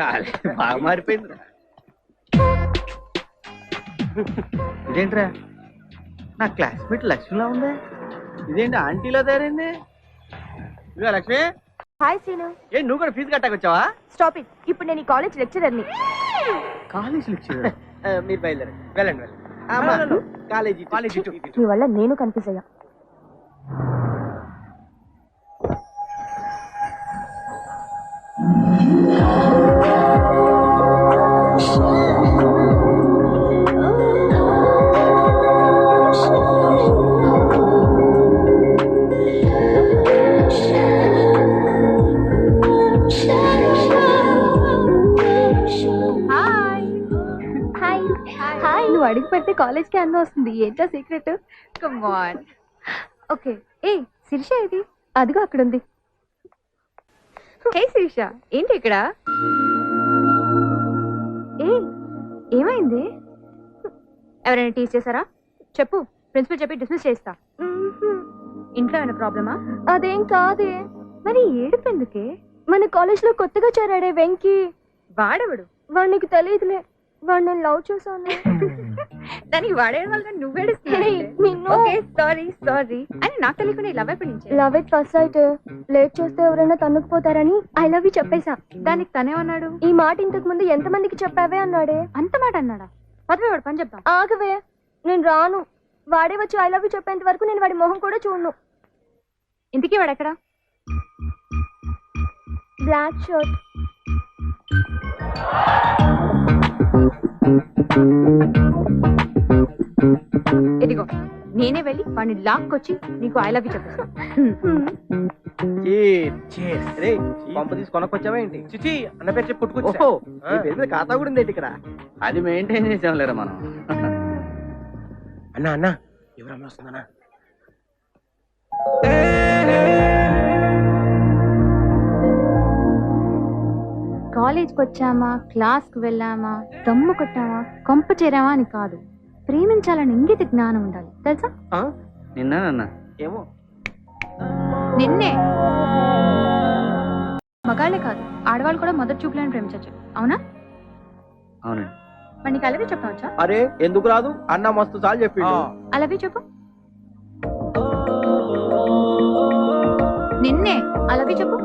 కాలే బాగా మారిపోయింది. ఇదేంట్రా నా క్లాస్మేట్ లక్ష్మిలా ఉందే, ఇదేంటి ఆంటీలో తయారైంది? ఇదిగో లక్ష్మి. Hi scene. ఏ నువ్వు కూడా ఫీజు కట్టాకొచ్చావా? Stop it. ఇప్పుడు నేను ఈ కాలేజ్ లెక్చరర్ని. College lecturer? మీరు బయలుదేరండి, వెళ్ళండి వెళ్ళండి. కాలేజీ మీ వల్ల నేను కన్ఫ్యూజ్ అయ్యా. నువ్వు అడిగి పెడితే కాలేజ్ కి అందం వస్తుంది. ఏంటో సీక్రెట్? Come on. ఓకే. ఏ శిరీష ఇది? అదిగో అక్కడ ఉంది. హే శిరీష, ఏంటి ఇక్కడ? ఏ ఏమైంది? ఎవరైనా టీచ్ చేశారా? చెప్పు, ప్రిన్సిపల్ చెప్పి డిస్మిస్ చేస్తా. ఇంట్లో ఏమైనా ప్రాబ్లమా? అదేం కాదే. మరి ఏడుపు ఎందుకే? మన కాలేజ్ లో కొత్తగా చేరాడే వెంకీ. వాడెవడు? వాడు నీకు తెలియదులే. వాడు నేను లవ్ చేశాను. దానికి వాడేయడం వల్ల నువ్వేడుస్తున్నావు. సారీ సారీ అని నాకు తెలియకుండా లవ్ అయిపోయింది. Love at first sight. Late చేస్తే ఎవరైనా తన్నుకుపోతారని ఐ లవ్ యూ చెప్పేశా. దానికి తనే అన్నాడు, ఈ మాట ఇంతకు ముందు ఎంత మందికి చెప్పావే అన్నాడే. అంత మాట అన్నాడా? పదవే వాడు పని చెప్తాం. ఆగవే, నేను రాను. వాడే వచ్చి ఐ లవ్ యూ చెప్పేంత వరకు నేను వాడి మొహం కూడా చూడను. ఇంతకీ వాడు ఎక్కడ? Black shirt. ఇదిగో నేనే వెళ్ళి వాడిని లాక్కొచ్చి నీకు ఐ లవ్ యూ చెప్పేస్తా. పంప తీసి కొనకొచ్చావా ఏంటి? చిచి అన్న పేరు చెప్పి పుట్టుకొచ్చా. ఖాతా కూడా ఉంది ఇక్కడ. అది మెయింటైన్ చేసాంలేరా మనం. అన్నా అన్నా ఎవరన్నా వస్తుందన్నా? కాలేజ్కి వచ్చామా, క్లాస్కి వెళ్ళామా, దమ్ము కొట్టామా, కొంప చేరామా అని కాదు, ప్రేమించాలని ఇంగిత జ్ఞానం ఉండాలి, తెలుసా? నిన్న ఏమో నిన్నే. మగాళ్ళే కాదు, ఆడవాళ్ళు కూడా మొదటి చూపులను ప్రేమించచ్చు. అవునా? అవునండి. మరి నీకు అలాగే చెప్పవచ్చా? అరే ఎందుకు రాదు? అన్న మస్తు చాలు చెప్పి. అలాగే చెప్పు. నిన్నే అలాగే చెప్పు.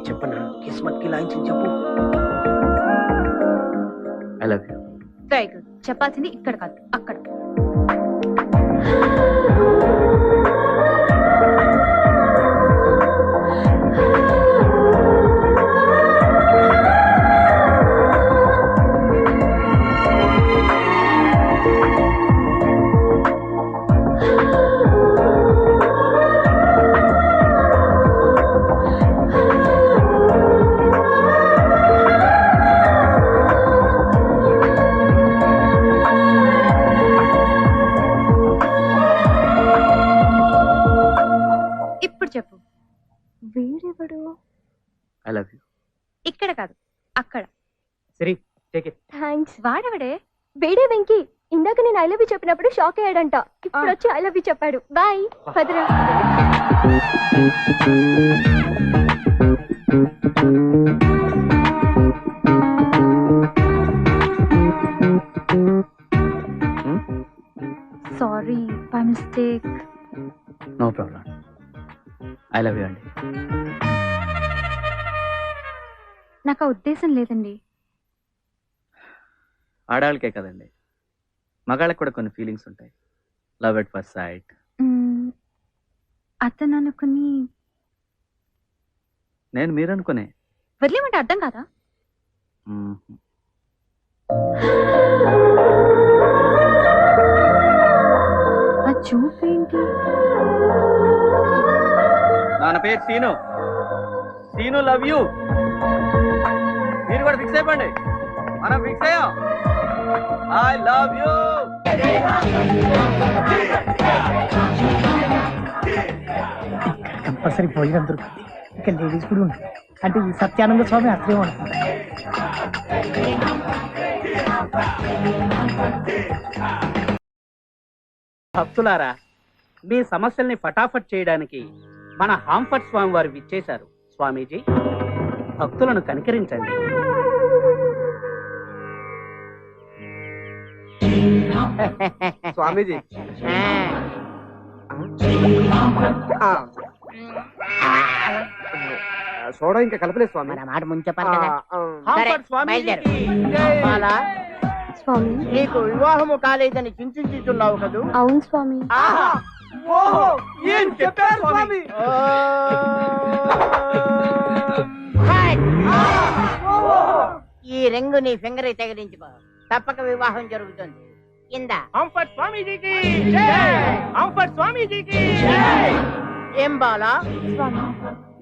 చెప్పనా? కిస్మత్ కి లైన్స్ చెప్పు. I love you. Very good. చెప్పాల్సింది ఇక్కడ కాదు, అక్కడ. చెప్పు. వేరెవడు? I love you. ఇక్కడ కాదు, అక్కడ. సరే టేక్ ఇట్. థాంక్స్. వాడవడే? వేడే వెంకీ. ఇందాక నేను ఐ లవ్ యూ చెప్పినప్పుడు షాక్ అయ్యాడంట. ఇప్పుడు వచ్చి ఐ లవ్ యూ చెప్పాడు. బాయ్. పదరా. Sorry, by mistake. No problem. I love you అండి. నాకు ఆ ఉద్దేశం లేదండి. ఆడవాళ్ళకే కదండి, మగాళ్ళకి కూడా కొన్ని ఫీలింగ్స్ ఉంటాయి. Love at first sight. అతను అనుకుని నేను మీరు అనుకునే వదిలేమంటే అర్థం కాదా? ఆ చూపేంటి? నా పేరు సీను. Scene love you. మీరు కూడా ఫిక్స్ అయిపోండి. మనం ఫిక్స్ అయ్యాం. I love you. కంపల్సరీ భోజనం దొరుకుతుంది. ఇక్కడ లేడీస్ కూడా ఉంటుంది. అంటే ఈ సత్యానంద స్వామి అట్లే ఉంటుంది. భక్తులారా, మీ సమస్యల్ని ఫటాఫట్ చేయడానికి మన హాంఫర్ట్ స్వామి వారు విచ్చేశారు. స్వామీజీ, భక్తులను కనికరించండి. స్వామీజీ సోడా ఇంకా కలపలేదు స్వామి. మన మాట ముందు చెప్పాలి కదా. సరే, కాంఫర్ట్ స్వామీజీకి బయలుదేరు. జై. బాలా, స్వామి నీకు వివాహము కాలేదని చింతిస్తున్నావు కదూ. అవును స్వామి. ఆహా. ఓహో ఏం చెప్పారు స్వామి? ఈ రింగు నీ ఫింగర్ తగిలించుకో, తప్పక వివాహం జరుగుతుంది. కింద కాంఫర్ట్ స్వామీజీకి జై. కాంఫర్ట్ స్వామీజీకి జై. ఏం బాలా, స్వామి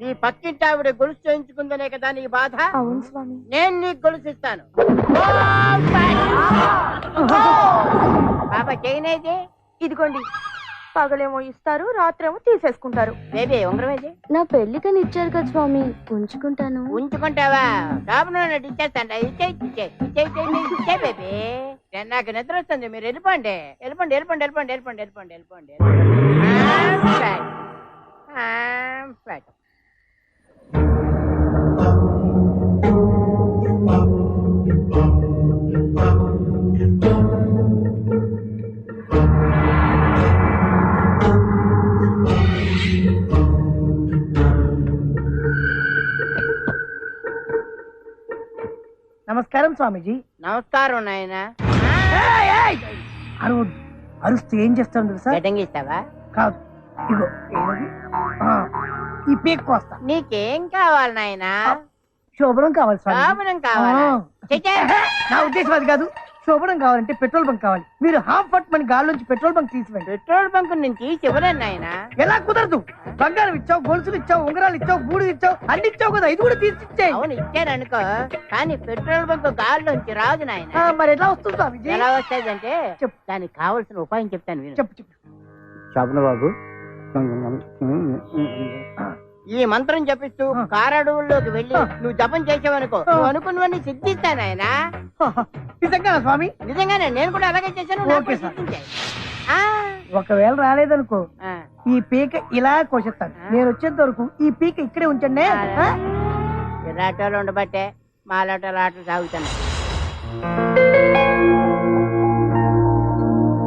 నీ పక్కింటి ఆవిడ గొలుసు చేయించుకుందనే కదా నీ బాధ. అవును స్వామి. నేను నీకు గొలుసిస్తాను. బాబా చేయనేది ఇదిగోండి, పగలేమో ఇస్తారు, రాత్రేమో తీసేసుకుంటారు. బేబీ ఉంగరం ఏది? నా పెళ్లికని ఇచ్చారు కదా స్వామి, ఉంచుకుంటాను. ఉంచుకుంటావా? డాబును ఇచ్చేస్తాను. ఇచ్చే బేబీ. నాకు నిద్ర వస్తుంది, మీరు వెళ్ళిపోండి. వెళ్ళిపోండి వెళ్ళిపోండి వెళ్ళిపోండి వెళ్ళిపోండి వెళ్ళిపోండి వెళ్ళిపోండి. నమస్కారం స్వామీజీ. నమస్కారం నాయన. అరవద్దు, అరుస్తే ఏం చేస్తాం తెలుసా? గడ్డంగిస్తావా? కాదు, ఇగో ఏది? ఆ, ఈ పీక్ కోస్తా. నీకేం కావాలి నాయనా? శోభనం కావాలి స్వామి. శోభనం కావాలా? చెయ్యి. నా ఉద్దేశం అది కాదు. శోభనం కావాలంటే పెట్రోల్ బంక్ కావాలి. మీరు హాఫ్ పట్ మన గాల్లోంచి పెట్రోల్ బంక్ తీసివ్వండి. పెట్రోల్ బంక్ నుంచి చివరన్ నాయనా. ఎలా కుదరదు? బంగారం ఇచ్చావు, గొలుసులు ఇచ్చావు, ఉంగరాలు ఇచ్చావు, బూడి ఇచ్చావు, అన్ని ఇచ్చావు కదా, ఇది కూడా తీసిచ్చాయి. అవును ఇచ్చారనుకో, కానీ పెట్రోల్ బంక్ గాల్లోంచి రాదు నాయన. మరి ఎట్లా వస్తుంది స్వామిజీ? ఎలా వస్తుందంటే చెప్పు. దానికి కావలసిన ఉపాయం చెప్తాను విను. చెప్పు చెప్పు. శోభన బాబు, ఈ మంత్రం చెప్పిస్తూ కారడవుల్లోకి వెళ్ళి నువ్వు జపం చేసావనుకో, నువ్వు అనుకున్నవన్నీ సిద్ధిస్తాను ఆయన. నిజంగా స్వామి? నిజంగానే, నేను కూడా అలాగే చేశాను. నాకు ఓకే కూడా సార్. సిద్ధించాయి. ఒకవేళ రాలేదనుకో, ఆ, ఈ పీక ఇలా కోసేస్తాను. నేను వచ్చేంత వరకు ఈ పీక ఇక్కడే ఉంచండి. ఆ? ఇలాటోళ్ళు ఉండబట్టే మాలాటోళ్ళు ఆటలు సాగుతున్నాయి.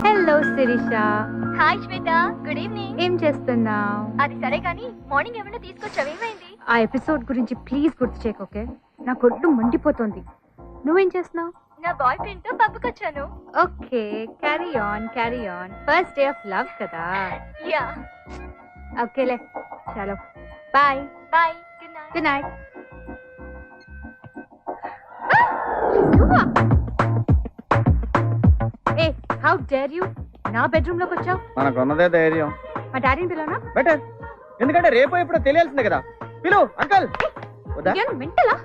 హలో శిరీష. హాయ్ శ్వేత, గుడ్ ఈవినింగ్. ఏం చేస్తున్నావు? అది సరే కానీ మార్నింగ్ ఏమైనా తీసుకొచ్చావు, ఏమైంది? ఆ ఎపిసోడ్ గురించి ప్లీజ్ గుర్తు చేయకు, ఓకే? నా కొట్టు మండిపోతుంది. నువ్వేం చేస్తున్నావు? నా బాయ్ ఫ్రెండ్ తో పబ్కి వచ్చాను. Okay, carry on carry on. First day of love కదా. యా, ఓకేలే, చలో bye. Bye, good night. Good night. ఏ, హౌ డేర్ యూ? నా బెడ్రూమ్ లోకి వచ్చావు? మనకున్నదే ధైర్యం. మా డాడీని పిలవనా? బెటర్, ఎందుకంటే రేపు ఎప్పుడో తెలియాల్సిందే కదా. పిలు అంకల్. మెంటలా?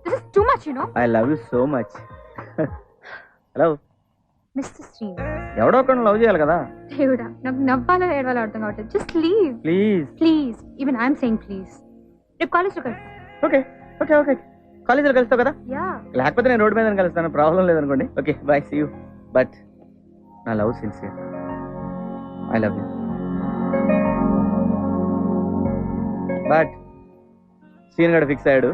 This is too much, you know. I love you so much. Hello mister Sri, ఎవడో ఒకరిని లవ్ చేయాలి కదా. దేవుడా, నాకు నవ్వాలో ఏడవాలో అర్థం కావట్లేదు. Just leave please. Please. Even I'm saying please. రేపు కాలేజ్లో కలుస్తాం. ఓకే ఓకే ఓకే, కాలేజీలో కలుస్తావు కదా. యా. లేకపోతే నేను రోడ్డు మీద కలుస్తాను, ప్రాబ్లం లేదనుకోండి. Okay bye, see you. But నా love sincere. I love you. But Seen కూడా ఫిక్స్ అయ్యాడు,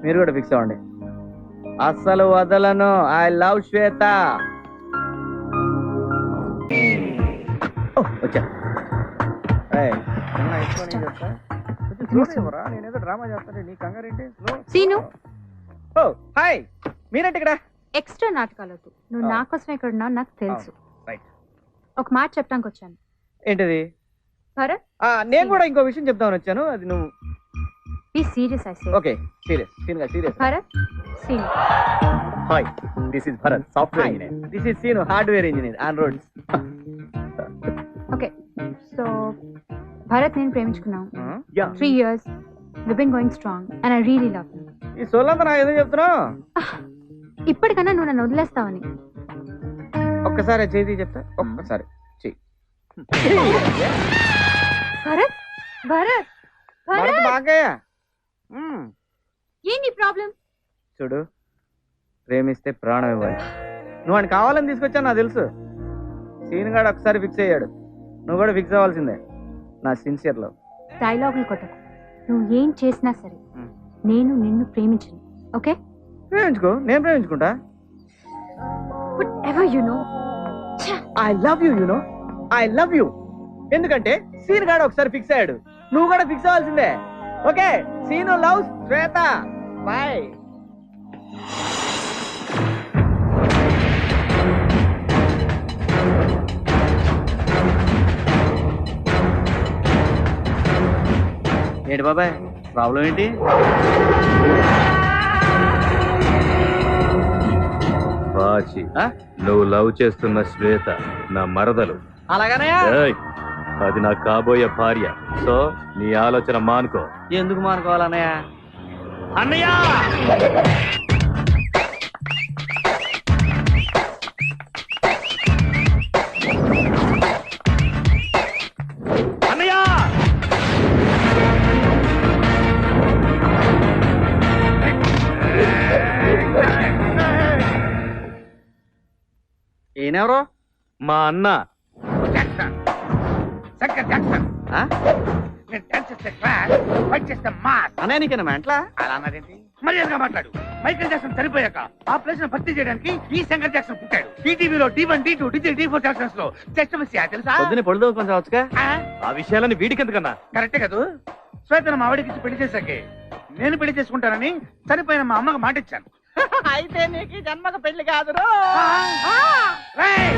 మీరు కూడా ఫిక్స్ అవ్వండి. అస్సలు వదలను. I love Shweta. వచ్చా. నేనేదో డ్రామా చేస్తాను, నీ కంగారేంటి? సీను, ఓ హాయ్, మీరేంటి ఇక్కడ? ఎక్స్ట్రా నాటకాలు వద్దు. నువ్వు నా కోసమే ఇక్కడ ఉన్నావు నాకు తెలుసు. రైట్. ఒక మాట చెప్పడానికి వచ్చాను. ఏంటిది? భరత్, నేను కూడా ఇంకో విషయం చెప్తామని వచ్చాను. అది నువ్వు be serious I say. Okay, serious. Seen గా serious. Bharat, Seenu. Hi, this is Bharat, software engineer. This is Seenu, hardware engineer on roads. Okay, so Bharat నేను ప్రేమించుకున్నాం. Yeah. 3 years. We've been going strong and I really love you. ఈ సోలంతా నాకు ఏదో చెప్తున్నావు. ఇప్పటికన్నా నువ్వు నన్ను వదిలేస్తావని. ఒక్కసారి చేతి చెప్తా, ఒక్కసారి చెయ్యి. భరత్, భరత్, భరత్ భరత్, బాగయ్య. ఏంటి ప్రాబ్లం? చూడు, ప్రేమిస్తే ప్రాణం ఇవ్వాలి. నువ్వు అని కావాలని తీసుకొచ్చాను నాకు తెలుసు. సీన్ గాడు ఒకసారి ఫిక్స్ అయ్యాడు, నువ్వు కూడా ఫిక్స్ అవ్వాల్సిందే. నా సిన్సియర్ లవ్. డైలాగులు కొట్టకు. నువ్వు ఏం చేసినా సరే నేను నిన్ను ప్రేమించను. ఓకే? ప్రేమించుకో, నేను ప్రేమించుకుంటా. Whatever you know. I love you, no I love you. ఎందుకంటే సీన్ గాడు ఒకసారి ఫిక్స్ అయ్యాడు, నువ్వు కూడా ఫిక్స్ అవ్వాల్సిందే. Okay, Seenu love Shweta. Bye. ఏంటి బాబాయ్ ప్రాబ్లం ఏంటి? వాచి నువ్వు లవ్ చేస్తున్న శ్వేత నా మరదలు. అలాగనే. ఏయ్, అది నా కాబోయే భార్య. సో నీ ఆలోచన మానుకో. ఎందుకు మానుకోవాలన్నయ్య? అన్నయ్య అన్నయ్య ఈయనెవరు? మా అన్న. ఆ? అన్నయ్య నీకేనా మెంట్లా? అలా అన్నదేంటి? మర్యాదగా మాట్లాడు. మైకేల్ జాక్సన్ చనిపోయాక ఆ ప్లేస్ ను భర్తీ చేయడానికి ఈ శంకర్ జాక్సన్ పుట్టాడు. టీటీవీలో D1, D2, D3, D4 Jackson's లో జస్ట్ మిస్ తెలుసా? పొద్దున్నే పొడుదు కొంచెం వచ్చుగా. ఆ విషయాలని వీడికెందుకన్నా? కరెక్టే కదా. శ్వేతను మా ఆవిడకి ఇచ్చి పెళ్లి చేశాకే నేను పెళ్లి చేసుకుంటానని చనిపోయిన మా అమ్మకు మాట ఇచ్చాను. అయితే నీకు ఈ జన్మకు పెళ్లి కాదురో. రేయ్,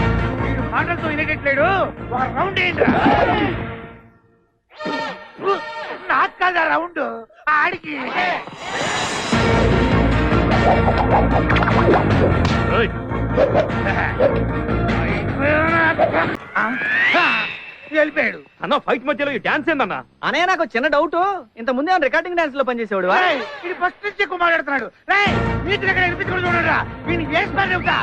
వీడు మాటలతో వినేటట్లేడు. ఒక రౌండ్ ఏంట్రా? నాకు కాదా రౌండ్, ఆడికి. ఏయ్, వెళ్ళిపోయాడు. అన్న ఫైట్ మధ్యలో ఈ డాన్స్ ఏందన్నా? అన్నయ్య నాకు చిన్న డౌట్, ఇంత ముందే రికార్డింగ్ డాన్స్ లో పనిచేసేవాడు. రేయ్, ఇది ఫస్ట్ నుంచి ఎక్కువ మాట్లాడుతున్నాడు. రేయ్, నీకు దగ్గర వినిపించుకుని చూడరా. వీడిని వేసుకొని చెబుతా.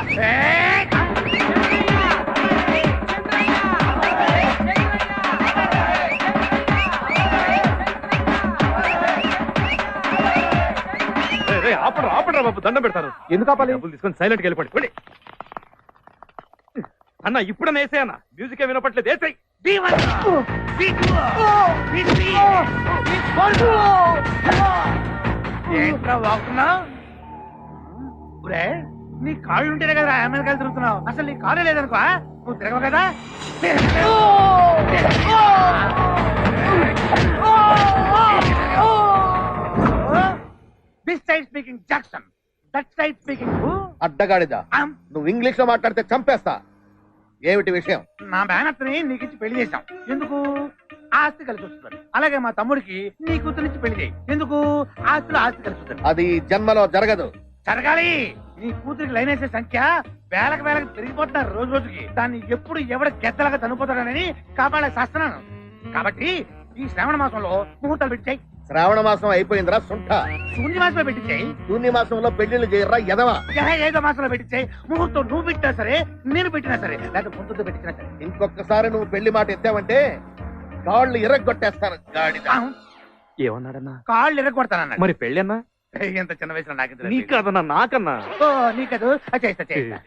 ఆపడరా ఆపడరా బాబు, దండం పెడతాను. ఎందుకు ఆపాలి? డబ్బులు తీసుకొని సైలెంట్ గా వెళ్ళిపోండి. అన్న ఇప్పుడన్నా వేసే అన్న, మ్యూజిక్ వినపట్లేదు. వేసాయి. ఏంట్రా వాగుతున్నావు? నీ కాళ్ళు ఉంటేనే కదా అమెరికాలు తిరుగుతున్నావు. అసలు నీ కాళ్ళు లేదనుకో నువ్వు తిరగవు కదా. This side speaking Jackson, that side speaking అడ్డగాడిదా, నువ్వు ఇంగ్లీష్ లో మాట్లాడితే చంపేస్తా. ఏమిటి విషయం? నా మేనత్తని నీకు ఇచ్చి పెళ్లి చేశాం. ఎందుకు? ఆస్తి కలిసి వస్తుంది. అలాగే మా తమ్ముడికి నీ కూతురిచ్చి పెళ్లి చేయి. ఎందుకు? ఆస్తిలో ఆస్తి కలిసి వస్తుంది. అది జన్మలో జరగదు. జరగాలి. నీ కూతురికి లైన్ వేసే సంఖ్య వేలకు పెరిగిపోతున్నారు రోజు రోజుకి. దాన్ని ఎప్పుడు ఎవడ గెద్దలాగా చనిపోతాడని కాపాడే శాస్త్రాను. కాబట్టి ఈ శ్రావణ మాసంలో ముహూర్తాలు పెట్టాయి. శ్రావణ మాసం అయిపోయిందిరా సుంఠ. శూన్య మాసంలో పెట్టించాయి. శూన్య మాసంలో పెళ్లిళ్ళు చేయరా ఎదవా. ఏదో మాసంలో పెట్టించాయి. ముహూర్తం నువ్వు పెట్టినా సరే, నేను పెట్టినా సరే, లేకపోతే ముందుతో పెట్టినా సరే. ఇంకొకసారి నువ్వు పెళ్లి మాట ఎత్తావంటే కాళ్ళు ఇరగొట్టేస్తాను గాడిద. ఏమన్నాడన్నా? కాళ్ళు ఎరగొడతానన్నా. మరి పెళ్ళి అన్నా? ఎంత చిన్న వయసులో నాకు నీకదన్నా నాకన్నా? నీకదు. చేస్తా.